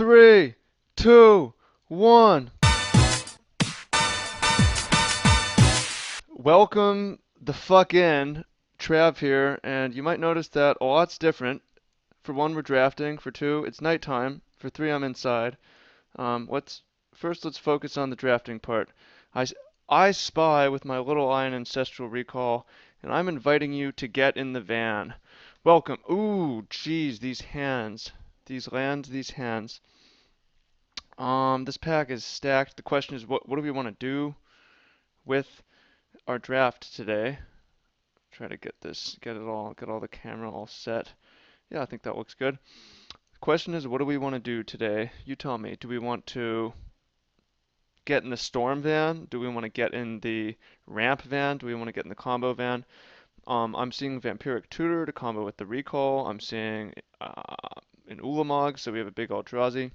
Three, two, one. Welcome the fuck in. Trav here, and you might notice that a lot's different. For one, we're drafting. For two, it's nighttime. For three, I'm inside. Let's focus on the drafting part. I, I spy with my little eye and ancestral recall, and I'm inviting you to get in the van. Welcome. Ooh, jeez, these hands. These lands, these hands. This pack is stacked. The question is, what do we want to do with our draft today? Try to get all the camera all set. Yeah, I think that looks good. The question is, what do we want to do today? You tell me. Do we want to get in the storm van? Do we want to get in the ramp van? Do we want to get in the combo van? I'm seeing Vampiric Tutor to combo with the recall. I'm seeing an Ulamog, so we have a big Eldrazi.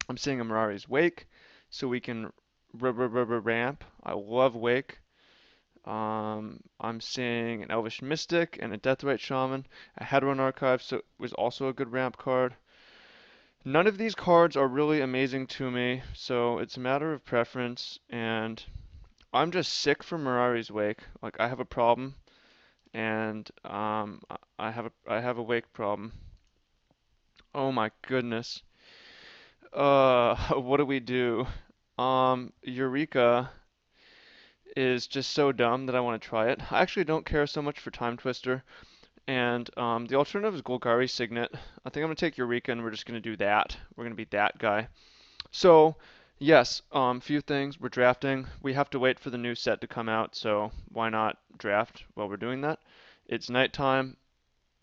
I'm seeing a Mirari's Wake, so we can ramp. I love Wake. I'm seeing an Elvish Mystic and a Deathrite Shaman. A Hadron Archive, so it was also a good ramp card. None of these cards are really amazing to me, so it's a matter of preference, and I'm just sick for Mirari's Wake. Like, I have a problem, and I have a Wake problem. Oh my goodness. What do we do? Eureka is just so dumb that I want to try it. I actually don't care so much for Time Twister, and the alternative is Golgari Signet. I think I'm gonna take Eureka, and we're just gonna do that. We're gonna be that guy. So, yes, few things. We're drafting. We have to wait for the new set to come out, so why not draft while we're doing that? It's nighttime.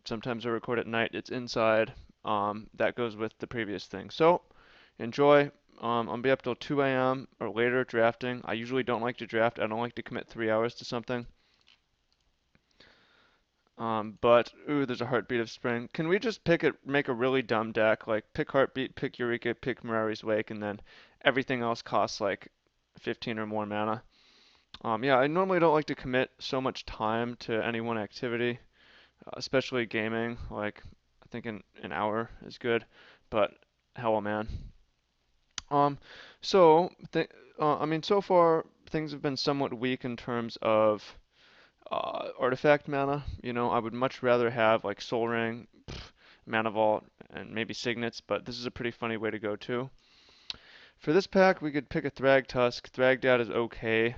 Sometimes I record at night. It's inside. That goes with the previous thing. So, enjoy. I'll be up till 2 a.m. or later drafting. I usually don't like to draft. I don't like to commit 3 hours to something. But ooh, there's a Heartbeat of Spring. Can we just make a really dumb deck, like pick Heartbeat, pick Eureka, pick Mirari's Wake, and then everything else costs like 15 or more mana. Yeah, I normally don't like to commit so much time to any one activity, especially gaming. Like I think an hour is good, but hell, man. Um, so th I mean, so far things have been somewhat weak in terms of artifact mana. You know, I would much rather have like Soul Ring, Mana Vault, and maybe Signets, but this is a pretty funny way to go too. For this pack, we could pick a Thragtusk. Thragdad is okay.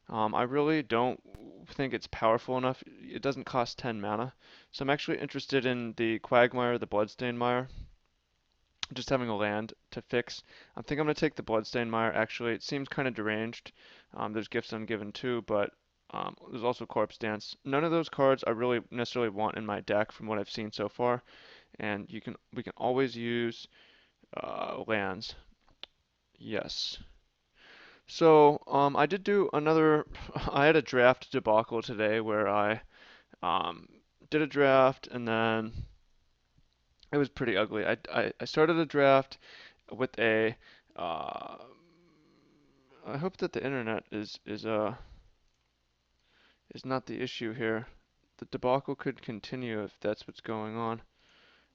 I really don't think it's powerful enough. It doesn't cost 10 mana. So I'm actually interested in the Quagmire, the Bloodstained Mire. Just having a land to fix. I think I'm going to take the Bloodstained Mire. Actually, it seems kind of deranged. There's Gifts Ungiven too, but there's also Corpse Dance. None of those cards I really necessarily want in my deck from what I've seen so far. And we can always use lands. Yes. So I did do another. I had a draft debacle today where I um, did a draft and then it was pretty ugly. I started a draft with a. Uh, I hope that the internet is not the issue here. The debacle could continue if that's what's going on.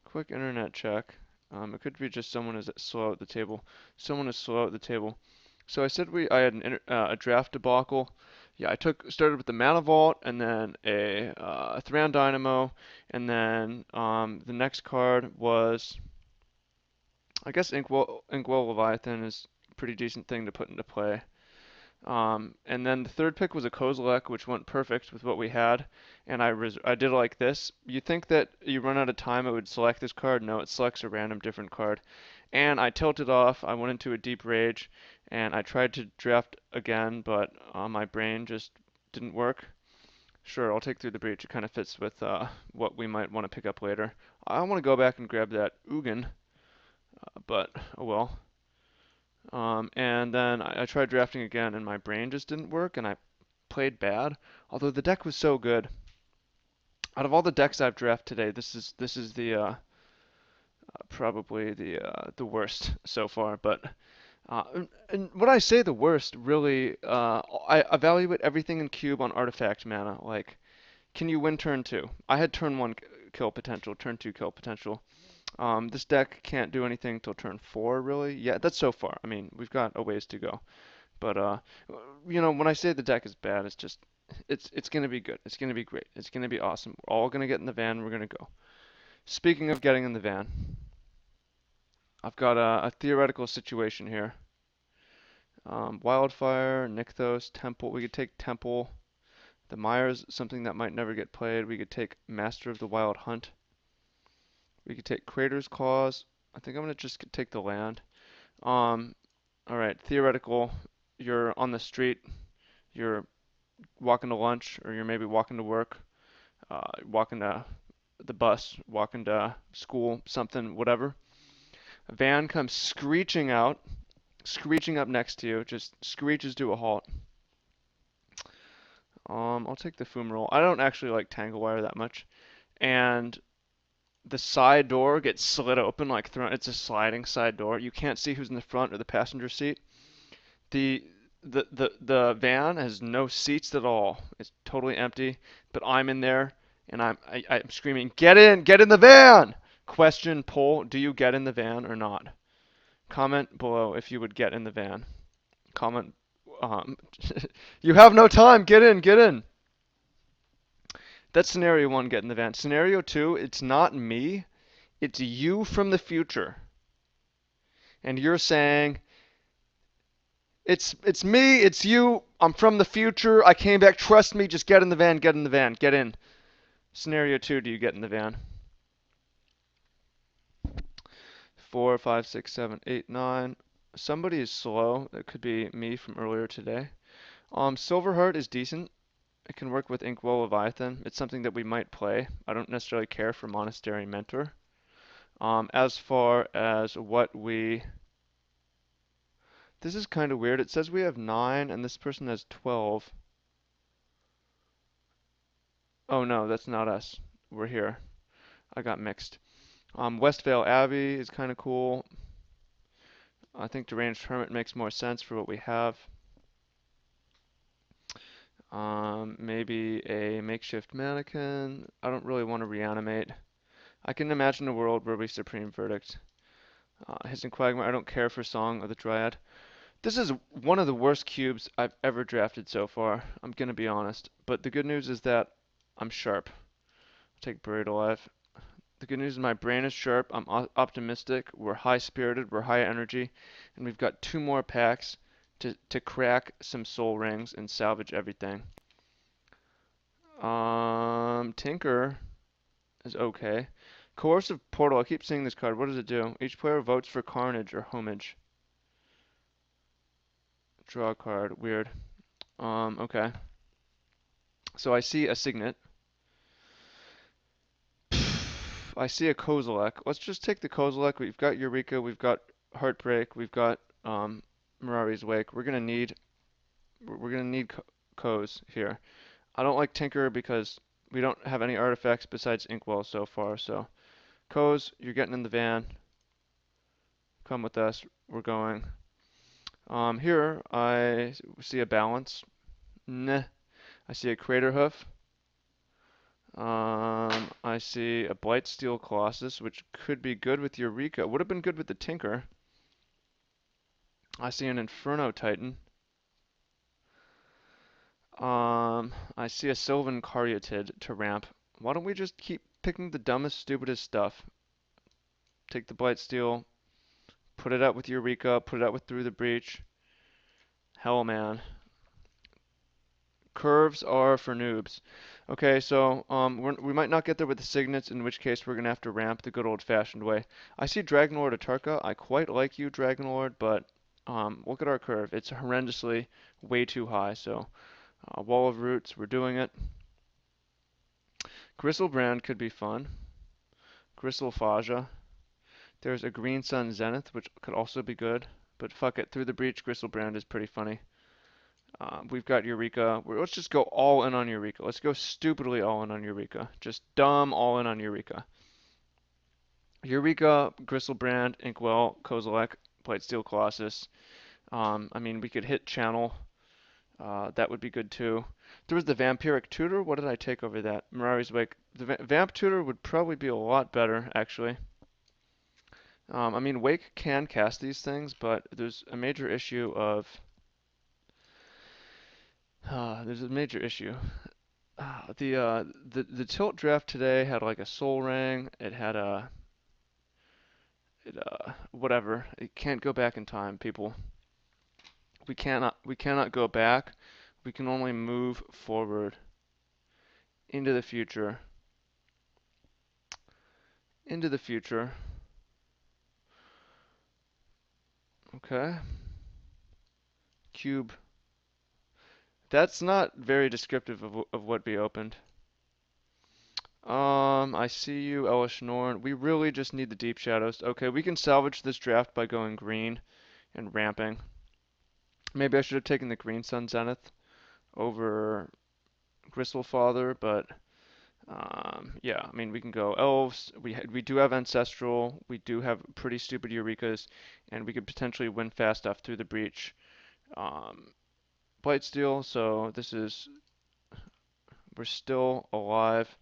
Quick internet check. It could be just someone is slow at the table. Someone is slow at the table. So I said I had a draft debacle. Yeah, started with the Mana Vault and then a Thran Dynamo, and then the next card was I guess Inkwell Leviathan is a pretty decent thing to put into play. And then the third pick was a Kozilek, which went perfect with what we had. And I did it like this. You think that you run out of time, it would select this card. No, it selects a random different card. And I tilted off. I went into a deep rage, and I tried to draft again, but my brain just didn't work. Sure, I'll take Through the Breach. It kind of fits with what we might want to pick up later. I want to go back and grab that Ugin, but oh well. And then I tried drafting again, and my brain just didn't work, and I played bad. Although the deck was so good. Out of all the decks I've drafted today, this is the probably the worst so far. But and when I say the worst, really, I evaluate everything in cube on artifact mana. Like, can you win turn two? I had turn one kill potential, turn two kill potential. This deck can't do anything till turn 4, really. Yeah, that's so far. I mean, we've got a ways to go. But when I say the deck is bad, it's just it's gonna be good. It's gonna be great. It's gonna be awesome. We're all gonna get in the van. We're gonna go. Speaking of getting in the van, I've got a theoretical situation here. Wildfire, Nykthos, Temple. We could take Temple. The Mire's something that might never get played. We could take Master of the Wild Hunt. We could take Crater's Claws. I think I'm gonna just take the land. Um, all right, theoretical. You're on the street. You're walking to lunch, or you're maybe walking to work, walking to the bus, walking to school, something, whatever. A van comes screeching out, screeching up next to you, just screeches to a halt. I'll take the fumarole. I don't actually like Tangle Wire that much. And the side door gets slid open like thrown. It's a sliding side door. You can't see who's in the front or the passenger seat. The the van has no seats at all. It's totally empty. But I'm in there and I'm screaming, get in the van! Question poll, do you get in the van or not? Comment below if you would get in the van. Comment um you have no time, get in, get in. That's scenario 1, get in the van. Scenario 2, it's not me, it's you from the future. And you're saying, it's me, it's you, I'm from the future, I came back, trust me, just get in the van, get in the van, get in. Scenario 2, do you get in the van? 4, 5, 6, 7, 8, 9. Somebody is slow. That could be me from earlier today. Silverheart is decent. It can work with Inkwell Leviathan. It's something that we might play. I don't necessarily care for Monastery Mentor. As far as what we... This is kind of weird. It says we have 9 and this person has 12. Oh no, that's not us. We're here. I got mixed. Westvale Abbey is kind of cool. I think Deranged Hermit makes more sense for what we have. Maybe a makeshift mannequin. I don't really want to reanimate. I can imagine a world where we Supreme Verdict. Hissing Quagmire, I don't care for Song of the Dryad. This is one of the worst cubes I've ever drafted so far. I'm gonna be honest. But the good news is that I'm sharp. I'll take Buried Alive. The good news is my brain is sharp. I'm optimistic. We're high spirited. We're high energy. And we've got 2 more packs to crack some soul rings and salvage everything. Tinker is okay. Coercive Portal, I keep seeing this card. What does it do? Each player votes for Carnage or Homage. Draw a card. Weird. Okay. So I see a Signet. I see a Kozilek. Let's just take the Kozilek. We've got Eureka. We've got Heartbreak. We've got Mirari's Wake. We're gonna need Koz here. I don't like Tinker because we don't have any artifacts besides Inkwell so far. So Koz, you're getting in the van. Come with us. We're going. Here I see a Balance. Nah. I see a Crater Hoof. I see a Blightsteel Colossus, which could be good with Eureka. Would have been good with the Tinker. I see an Inferno Titan. I see a Sylvan Caryatid to ramp. Why don't we just keep picking the dumbest, stupidest stuff? Take the Blightsteel, put it out with Eureka, put it out with Through the Breach. Hell, man. Curves are for noobs. Okay, so we might not get there with the Signets, in which case we're going to have to ramp the good old-fashioned way. I see Dragonlord Atarka. I quite like you, Dragonlord, but look at our curve. It's horrendously way too high, so Wall of Roots, we're doing it. Gristlebrand could be fun. Gristlefaggia. There's a Green Sun Zenith, which could also be good, but fuck it. Through the Breach, Gristlebrand is pretty funny. We've got Eureka. Let's just go all in on Eureka. Let's go stupidly all in on Eureka. Just dumb all in on Eureka. Eureka, Gristlebrand, Inkwell, Kozilek, Blightsteel Colossus. I mean, we could hit Channel. That would be good too. There was the Vampiric Tutor. What did I take over that? Mirari's Wake. The Vamp Tutor would probably be a lot better, actually. I mean, Wake can cast these things, but there's a major issue. The tilt draft today had like a Soul Ring. It had a whatever. It can't go back in time, people. We cannot go back. We can only move forward into the future. Into the future. Okay. Cube. That's not very descriptive of what we opened. I see you, Elish Norn. We really just need the Deep Shadows. Okay, we can salvage this draft by going green and ramping. Maybe I should have taken the Green Sun Zenith over Gristlefather, but yeah, I mean we can go Elves. We do have Ancestral. We do have pretty stupid Eurekas, and we could potentially win fast stuff through the Breach. Um, Blightsteel. So we're still alive.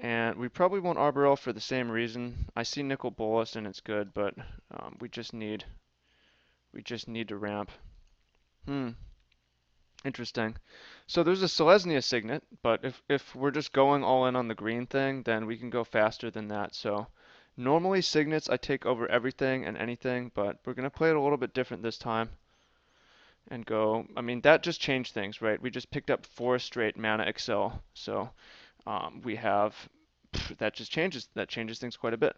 And we probably won't Arbor Elf for the same reason. I see Nicol Bolas and it's good, but we just need to ramp. Hmm, interesting. So there's a Selesnya Signet, but if we're just going all in on the green thing, then we can go faster than that. So normally Signets I take over everything and anything, but we're gonna play it a little bit different this time and go. I mean that just changed things, right? We just picked up 4 straight mana Excel, so we have that changes things quite a bit.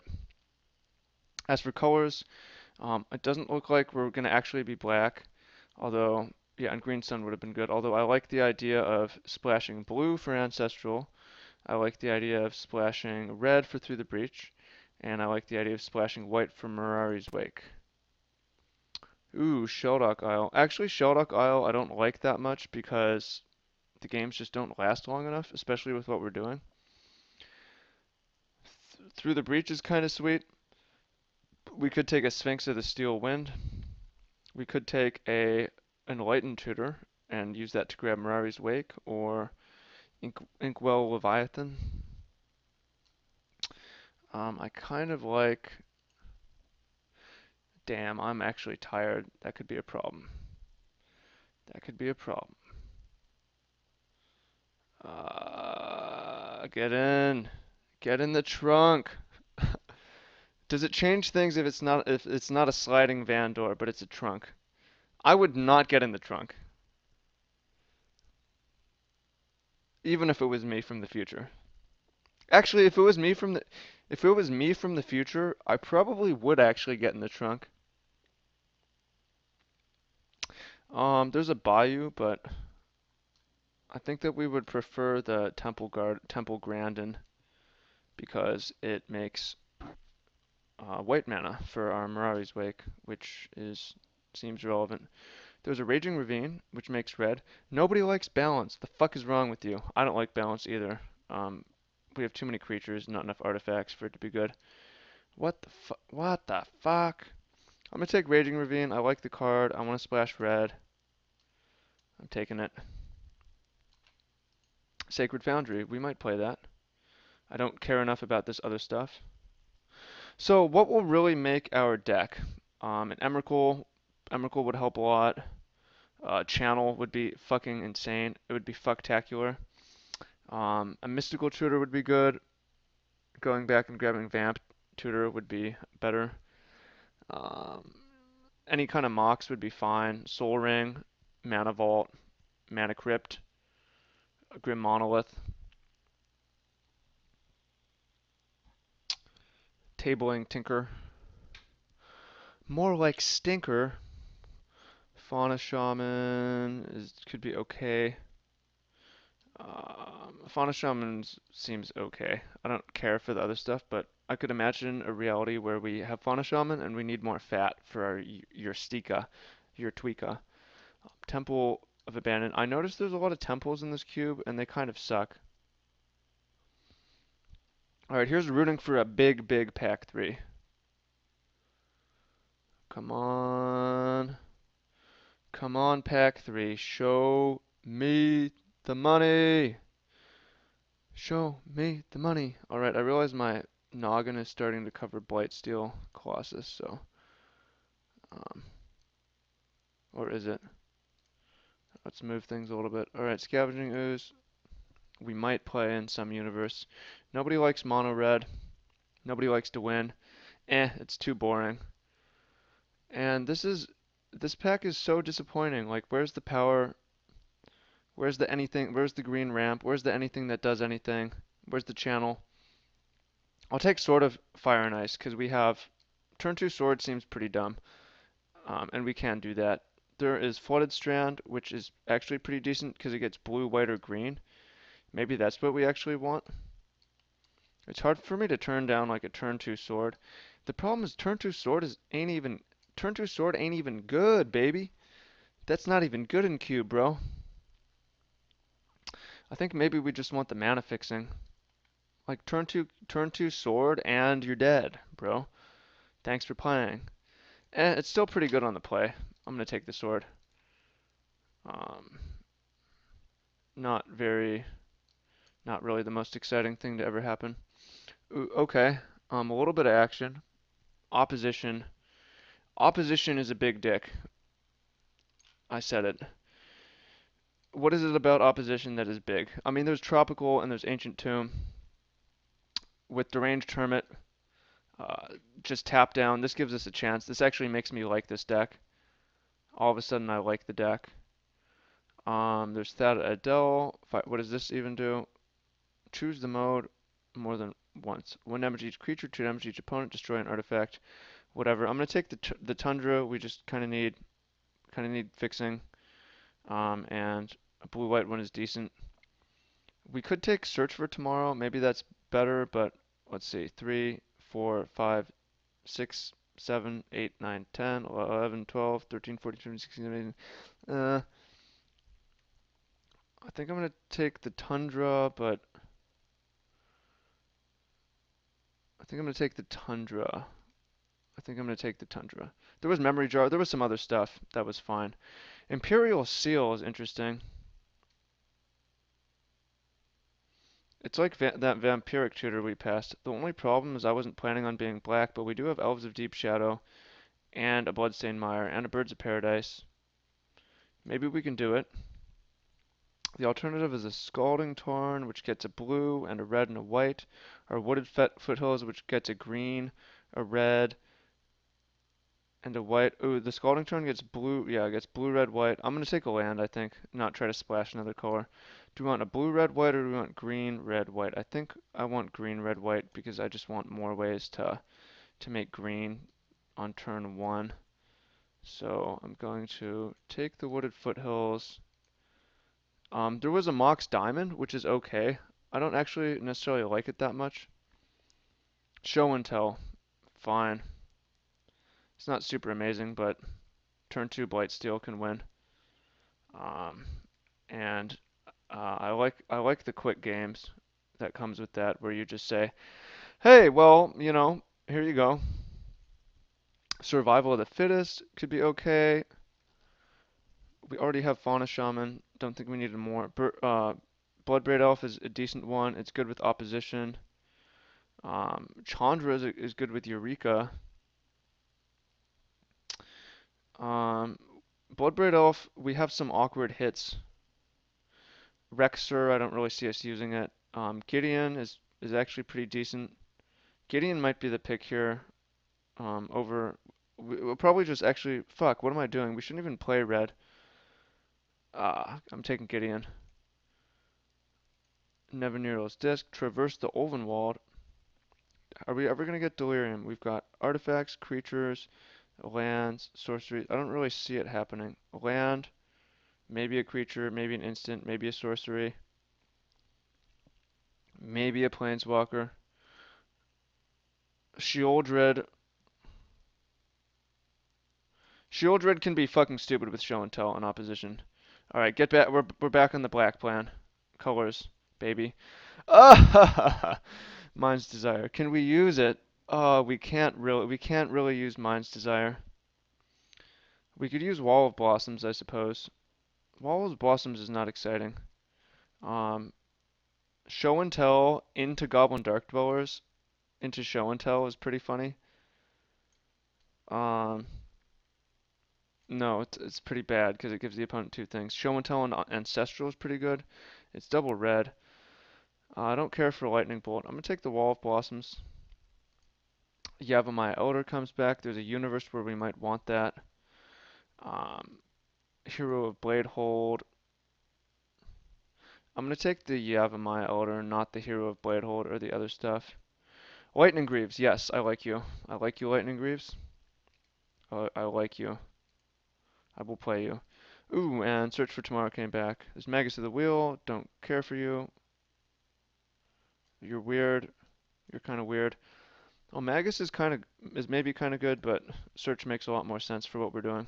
As for colors, it doesn't look like we're going to actually be black, although, yeah, and Green Sun would have been good. Although I like the idea of splashing blue for Ancestral, I like the idea of splashing red for Through the Breach, and I like the idea of splashing white for Mirari's Wake. Ooh, Sheldock Isle. Actually, Sheldock Isle I don't like that much because the games just don't last long enough, especially with what we're doing. Through the Breach is kind of sweet. We could take a Sphinx of the Steel Wind. We could take a Enlightened Tutor and use that to grab Mirari's Wake or Inkwell Leviathan. I kind of like. Damn, I'm actually tired. That could be a problem. That could be a problem. Get in. Get in the trunk. Does it change things if it's not a sliding van door, but it's a trunk? I would not get in the trunk, even if it was me from the future. Actually, if it was me from the future, I probably would actually get in the trunk. There's a bayou, but I think that we would prefer the Temple Grandin because it makes white mana for our Mirari's Wake, which seems relevant. There's a Raging Ravine, which makes red. Nobody likes balance. The fuck is wrong with you? I don't like balance either. We have too many creatures, not enough artifacts for it to be good. What the fuck? What the fuck? I'm gonna take Raging Ravine. I like the card. I want to splash red. I'm taking it. Sacred Foundry. We might play that. I don't care enough about this other stuff. So what will really make our deck? An Emrakul would help a lot. Channel would be fucking insane. It would be fucktacular. A Mystical Tutor would be good. Going back and grabbing Vamp Tutor would be better. Um, any kind of Mox would be fine. Soul Ring, Mana Vault, Mana Crypt, Grim Monolith. Tabling Tinker. More like Stinker. Fauna Shaman could be okay. Fauna Shaman seems okay. I don't care for the other stuff, but I could imagine a reality where we have Fauna Shaman and we need more fat for your Stika, your Tweeka. Temple of Abandon. I noticed there's a lot of temples in this cube and they kind of suck. Alright, here's rooting for a big, big pack 3. Come on. Come on, pack 3. Show me the money. Show me the money. Alright, I realize my Noggin is starting to cover Blightsteel Colossus, so um, or is it? Let's move things a little bit. All right, Scavenging Ooze. We might play in some universe. Nobody likes mono red. Nobody likes to win. It's too boring. And this pack is so disappointing. Like, where's the power? Where's the anything? Where's the green ramp? Where's the anything that does anything? Where's the channel? I'll take Sword of Fire and Ice because we have turn 2 Sword seems pretty dumb, and we can do that. There is Flooded Strand, which is actually pretty decent because it gets blue, white, or green. Maybe that's what we actually want. It's hard for me to turn down like a turn 2 Sword. The problem is turn 2 Sword ain't even good, baby. That's not even good in cube, bro. I think maybe we just want the mana fixing. Like turn two sword and you're dead, bro. Thanks for playing. It's still pretty good on the play. I'm gonna take the sword. Um, not very, not really the most exciting thing to ever happen. Ooh, okay. A little bit of action. Opposition. Opposition is a big dick. I said it. What is it about opposition that is big? I mean, there's tropical and there's ancient tomb. With deranged hermit, uh, just tap down. This gives us a chance. This actually makes me like this deck. All of a sudden, I like the deck. There's Thad Adele. What does this even do? Choose the mode more than once. 1 damage each creature, 2 damage each opponent, destroy an artifact, whatever. I'm gonna take the Tundra. We just kind of need fixing. And a blue white one is decent. We could take Search for Tomorrow. Maybe that's better, but let's see. 3, 4, 5, 6, 7, 8, 9, 10, 11, 12, 13, 14, 15, 16, 17. I think I'm gonna take the Tundra, but I think I'm gonna take the Tundra. I think I'm gonna take the Tundra. There was Memory Jar. There was some other stuff that was fine. Imperial Seal is interesting. It's like that Vampiric Tutor we passed. The only problem is I wasn't planning on being black, but we do have Elves of Deep Shadow and a Bloodstained Mire and a Birds of Paradise. Maybe we can do it. The alternative is a Scalding Tarn, which gets a blue and a red and a white, or Wooded Foothills, which gets a green, a red, and a white. Ooh, the Scalding Tarn gets blue. Yeah, it gets blue, red, white. I'm gonna take a land, I think, not try to splash another color. Do we want a blue, red, white, or do we want green, red, white? I think I want green, red, white because I just want more ways to make green on turn 1. So I'm going to take the Wooded Foothills. There was a Mox Diamond, which is okay. I don't actually necessarily like it that much. Show and Tell, fine. It's not super amazing, but turn 2 Blightsteel can win. Um, and I like the quick games that comes with that, where you just say, "Hey, well, here you go. Survival of the fittest could be okay. We already have Fauna Shaman. Don't think we needed more. Bloodbraid Elf is a decent one. It's good with opposition. Chandra is good with Eureka. Um, Bloodbraid Elf, we have some awkward hits. Rexer, I don't really see us using it. Gideon is actually pretty decent. Gideon might be the pick here. Over, we'll probably just actually, fuck, what am I doing? We shouldn't even play red. I'm taking Gideon. Nevinyrral's Disc, Traverse the Ulvenwald. Are we ever gonna get Delirium? We've got artifacts, creatures, lands, sorcery. I don't really see it happening. A land, maybe a creature, maybe an instant, maybe a sorcery, maybe a planeswalker. Sheoldred. Sheoldred can be fucking stupid with show and tell in opposition. All right, get back. We're back on the black plan. Colors, baby. Ah, Mind's Desire. Can we use it? Oh, we can't really. We can't really use Mind's Desire. We could use Wall of Blossoms, I suppose. Wall of Blossoms is not exciting. Um, Show and Tell into Goblin Dark Dwellers into show and tell is pretty funny. Um, no, it's pretty bad because it gives the opponent two things. Show and tell and ancestral is pretty good. It's double red. I don't care for lightning bolt. I'm gonna take the wall of blossoms. Yavimaya Elder comes back. There's a universe where we might want that. Um, Hero of Blade Hold. I'm gonna take the Yavimaya Elder, not the Hero of Blade Hold or the other stuff. Lightning Greaves, yes, I like you. I like you, Lightning Greaves. I like you. I will play you. Ooh, and Search for Tomorrow came back. There's Magus of the Wheel. Don't care for you. You're weird. You're kind of weird. Oh, Magus is maybe kind of good, but Search makes a lot more sense for what we're doing.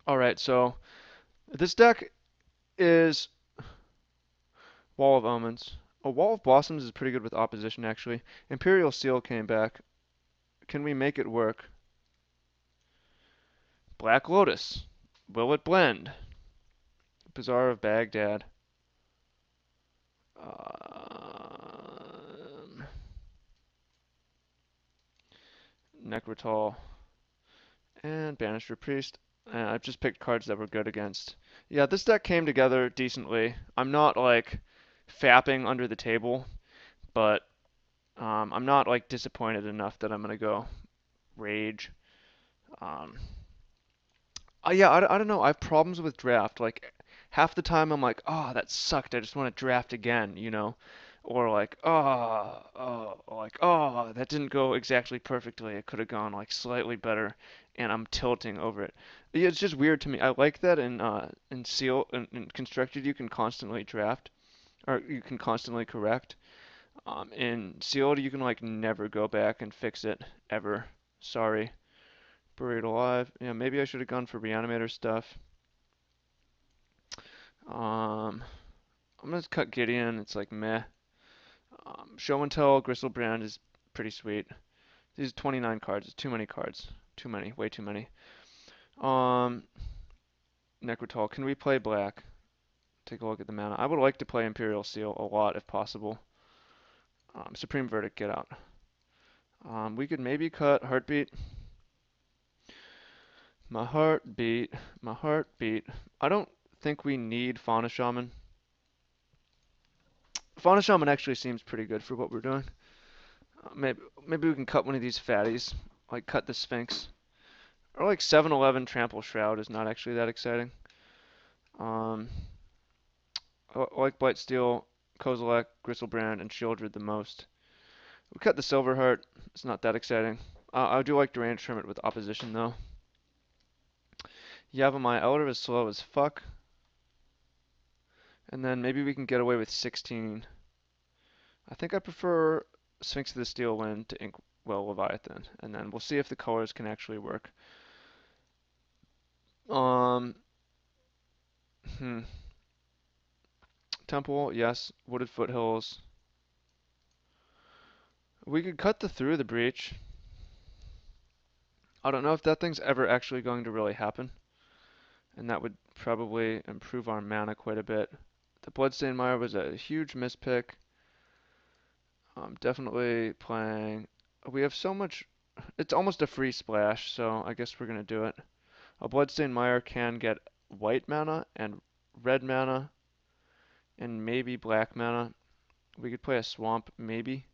All right, so this deck is Wall of Omens. A Wall of Blossoms is pretty good with opposition, actually. Imperial Seal came back. Can we make it work? Black Lotus. Will it blend? Bazaar of Baghdad. Necrotal. And Banisher Priest. I've just picked cards that were good against. Yeah, this deck came together decently. I'm not like fapping under the table, but I'm not like disappointed enough that I'm gonna go rage. Um, yeah, I don't know. I have problems with draft. Like half the time I'm like, oh, that sucked. I just want to draft again, you know, or like, oh, that didn't go exactly perfectly. It could have gone like slightly better, and I'm tilting over it. Yeah, it's just weird to me. I like that in Seal in Constructed you can constantly draft or you can constantly correct. In Sealed you can like never go back and fix it ever. Sorry. Buried Alive. Yeah, maybe I should have gone for Reanimator stuff. I'm gonna cut Gideon. It's like meh. Show and Tell Gristlebrand is pretty sweet. These are 29 cards. It's too many cards. Too many. Way too many. Um, Necrotal. Can we play black? Take a look at the mana. I would like to play Imperial Seal a lot if possible. Supreme Verdict. Get out. We could maybe cut Heartbeat. My heartbeat. My heartbeat. I don't think we need Fauna Shaman. Fauna Shaman actually seems pretty good for what we're doing. Maybe we can cut one of these fatties, like cut the Sphinx. Or like 7-Eleven Trample Shroud is not actually that exciting. Um, I like Blightsteel, Kozilek, Gristlebrand, and Shieldred the most. We cut the Silverheart. It's not that exciting. I do like Deranged Hermit with opposition though. Yavimaya Elder is slow as fuck. And then maybe we can get away with 16. I think I prefer Sphinx of the Steel Wind to Inkwell Leviathan. And then we'll see if the colors can actually work. Um, hmm. Temple, yes. Wooded Foothills. We could cut through the breach. I don't know if that thing's ever actually going to really happen. And that would probably improve our mana quite a bit. The Bloodstained Mire was a huge mispick. Definitely playing. We have so much. It's almost a free splash, so I guess we're going to do it. A Bloodstained Mire can get white mana and red mana and maybe black mana. We could play a Swamp, maybe.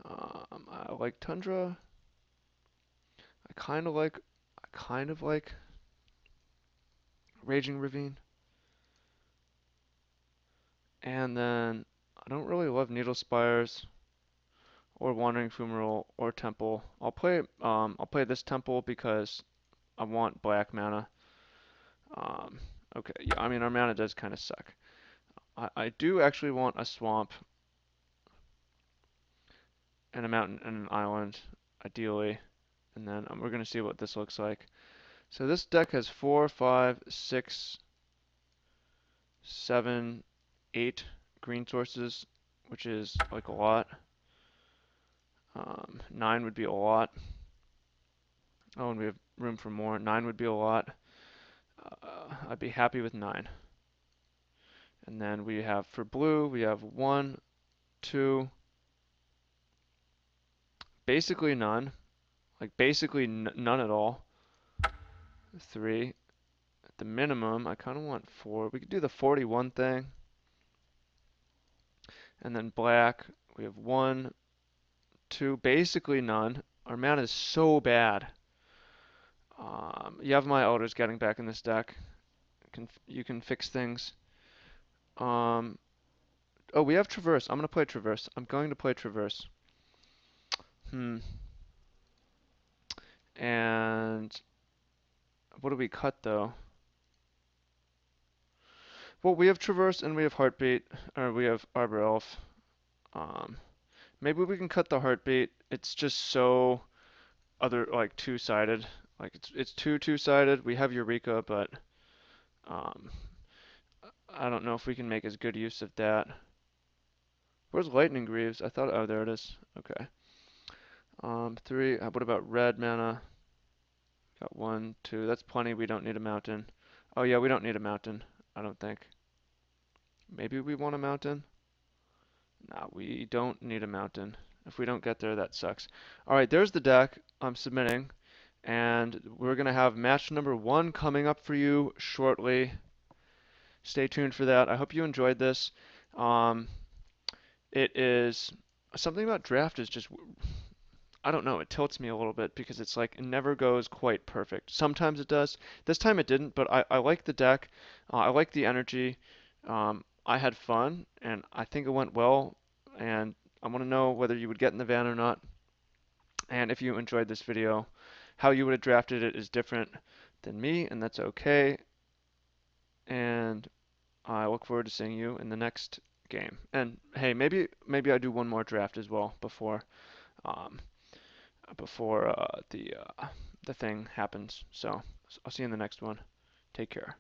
I like Tundra. I kind of like Raging Ravine. And then I don't really love Needle Spires or Wandering Fumarole or Temple. I'll play this Temple because I want black mana. Um, okay, yeah, I mean our mana does kind of suck. I do actually want a swamp and a mountain and an island, ideally. And then we're gonna see what this looks like. So this deck has 4, 5, 6, 7, 8 green sources, which is like a lot. 9 would be a lot. Oh, and we have room for more. 9 would be a lot. I'd be happy with 9. And then we have for blue, we have 1, 2, basically none. Like basically none at all. 3. At the minimum, I kind of want 4. We could do the 41 thing. And then black, we have 1, 2, basically none. Our mana is so bad. Yavimaya Elder's getting back in this deck. You can fix things. Um, oh, we have Traverse. I'm going to play Traverse. I'm going to play Traverse. Hmm. And what do we cut though? Well, we have Traverse and we have Heartbeat, or we have Arbor Elf. Um, maybe we can cut the Heartbeat. It's just so other like two-sided. Like it's too two-sided. We have Eureka, but um, I don't know if we can make as good use of that. Where's Lightning Greaves? I thought, oh, there it is. Okay. 3. What about red mana? Got 1, 2. That's plenty. We don't need a mountain. Oh yeah, we don't need a mountain. I don't think. Maybe we want a mountain. Nah, we don't need a mountain. If we don't get there, that sucks. All right, there's the deck I'm submitting, and we're gonna have match number 1 coming up for you shortly. Stay tuned for that. I hope you enjoyed this. Um, it is something about draft is just I don't know, it tilts me a little bit because it's like it never goes quite perfect. Sometimes it does. This time it didn't, but I like the deck. I like the energy. I had fun, and I think it went well. And I want to know whether you would get in the van or not. And if you enjoyed this video, how you would have drafted it is different than me, and that's okay. And I look forward to seeing you in the next game. And hey, maybe I do one more draft as well um, before the thing happens. So I'll see you in the next one. Take care.